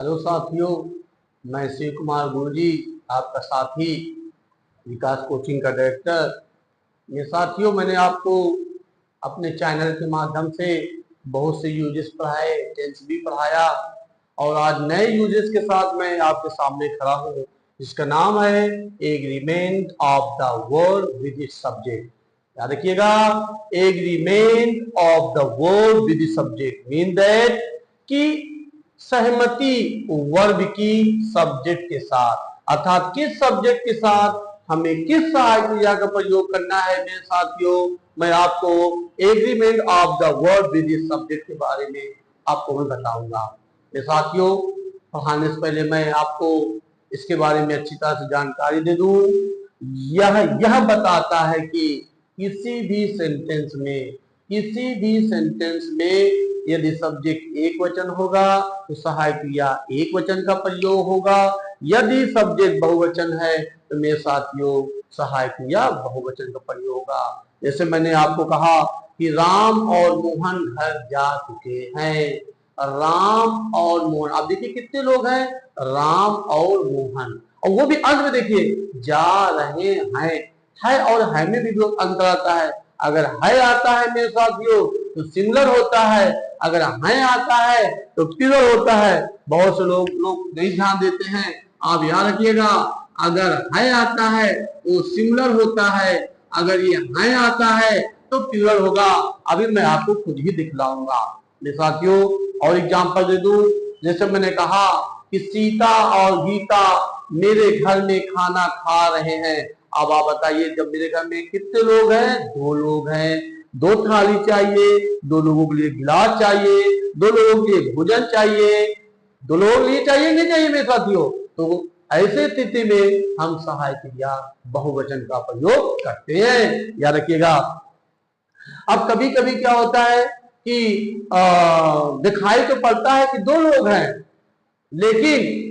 Hello साथियों, मैं शिव कुमार गुरुजी, आपका साथी, विकास कोचिंग का डायरेक्टर। ये साथियों, मैंने आपको अपने चैनल के माध्यम से बहुत से यूजेस पढ़ाए, टेंस भी पढ़ाया और आज नए यूजेस के साथ मैं आपके सामने खड़ा हूँ। इसका नाम है agreement of the word with its subject. याद रखिएगा, agreement of the word with its subject mean that कि सहमति वर्ब की सब्जेक्ट के साथ, अर्थात किस सब्जेक्ट के साथ हमें किस सहायक क्रिया का प्रयोग करना है। मेरे साथियों, मैं आपको agreement of the verb with इस सब्जेक्ट के बारे में आपको मैं बताऊंगा। मेरे साथियों, पढ़ाने से पहले मैं आपको इसके बारे में अच्छी तरह से जानकारी दे दूं। यह बताता है कि किसी भी सेंटेंस में यदि सब्जेक्ट एक वचन होगा तो सहायक क्रिया एक वचन का प्रयोग होगा। यदि सब्जेक्ट बहुवचन है तो मेरे साथियों सहायक क्रिया बहुवचन का प्रयोग होगा। जैसे मैंने आपको कहा कि राम और मोहन घर जा चुके हैं। राम और मोहन, आप देखिए कितने लोग हैं, राम और मोहन, और वो भी अंत में देखिए जा रहे हैं। है और है में भी अंतर आता है। अगर है आता है मेरे साथियों तो सिंगुलर होता है, अगर है आता है तो प्लूरल होता है। बहुत से लोग नहीं ध्यान देते हैं, आप याद रखिएगा। अगर है आता है वो सिंगुलर होता है, अगर ये है आता है तो प्लूरल होगा। अभी मैं आपको खुद ही दिखलाऊंगा मेरे साथियों। और एग्जांपल दे दूं, जैसे मैंने कहा कि सीता और गीता मेरे घर में खाना खा रहे हैं। अब आप बताइए, जब मेरे घर में कितने लोग हैं, दो लोग हैं, दो थाली चाहिए, दो लोगों के लिए गिलास चाहिए, दो लोगों के लिए भोजन चाहिए, दो लोगों के लिए चाहिए नहीं चाहिए मेरे साथियों। तो ऐसे स्थिति में हम सहायक क्रिया बहुवचन का प्रयोग करते हैं, याद रखिएगा। अब कभी कभी क्या होता है कि दिखाई तो पड़ता है कि दो लोग हैं, लेकिन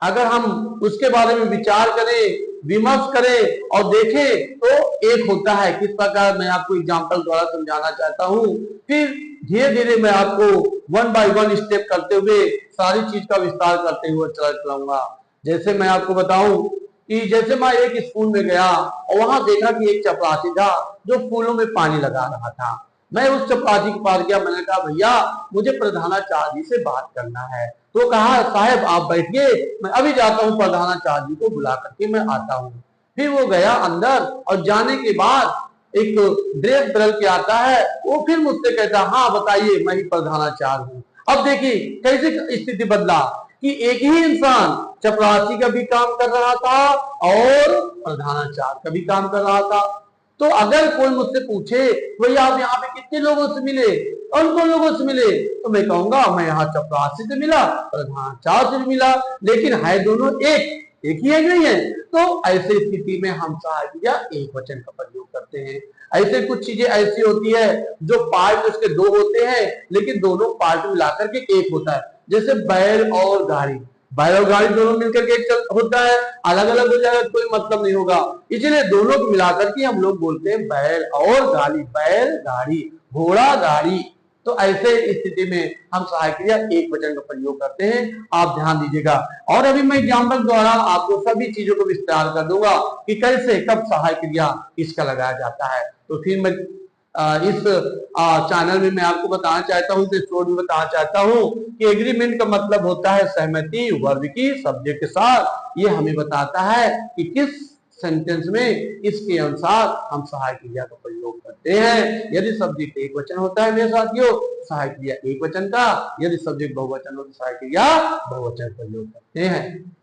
अगर हम उसके बारे में विचार करें, विमर्श करें और देखें तो एक होता है। किस प्रकार, मैं आपको एग्जांपल द्वारा समझाना चाहता हूं, फिर धीरे धीरे मैं आपको वन बाय वन स्टेप करते हुए सारी चीज का विस्तार करते हुए चलाऊंगा। जैसे मैं आपको बताऊं कि जैसे मैं एक स्कूल में गया और वहां देखा कि एक चपरासी था जो फूलों में पानी लगा रहा था। मैं उस चपरासी के पास गया, मैंने कहा भैया मुझे प्रधानाचार्य जी से बात करना है। तो कहा साहब आप बैठिए, मैं अभी जाता हूँ प्रधानाचार्य जी को बुला करके मैं आता हूँ। फिर वो गया अंदर और जाने के बाद एक ड्रेस बदल के आता है। वो फिर मुझसे कहता हाँ बताइए, मैं ही प्रधानाचार्य हूँ। अब देखिए कैसे स्थिति बदला कि एक ही इंसान चपरासी का भी काम कर रहा था और प्रधानाचार्य का भी काम कर रहा था। तो अगर कोई मुझसे पूछे भैया आप यहाँ पे कितने लोगों से मिले, कौन कौन लोगों से मिले, तो मैं कहूंगा मैं यहाँ चपरासी से मिला, प्रधानाचार्य से मिला, लेकिन है दोनों एक ही है नहीं है। तो ऐसे स्थिति में हम सहायक क्रिया एक वचन का प्रयोग करते हैं। ऐसे कुछ चीजें ऐसी होती है जो पार्ट उसके दो होते हैं लेकिन दोनों पार्ट मिलाकर के एक होता है। जैसे बैल और गाड़ी, बैल और गाड़ी दोनों मिलकर के एक होता है, अलग अलग हो जाएगा कोई मतलब नहीं होगा। इसलिए दोनों को मिलाकर के हम लोग बोलते हैं बैल और गाड़ी, बैल गाड़ी, घोड़ा गाड़ी। तो ऐसे स्थिति में हम सहायक क्रिया एक वचन का प्रयोग करते हैं, आप ध्यान दीजिएगा। और अभी मैं एग्जाम्पल द्वारा आपको सभी चीजों को विस्तार कर दूंगा कि कैसे कब सहायक क्रिया इसका लगाया जाता है। तो फिर मैं इस चैनल में मैं आपको बताना चाहता हूँ, इस स्टोरी में बताना चाहता हूँ कि एग्रीमेंट का मतलब होता है सहमति वर्ब की सब्जेक्ट के साथ। ये हमें बताता है कि किस सेंटेंस में इसके अनुसार हम सहायक क्रिया का प्रयोग करते हैं। यदि सब्जेक्ट एक वचन होता है मेरे साथियों, सहायक क्रिया एक वचन का, यदि सब्जेक्ट बहुवचन हो तो सहायक क्रिया बहुवचन प्रयोग करते हैं।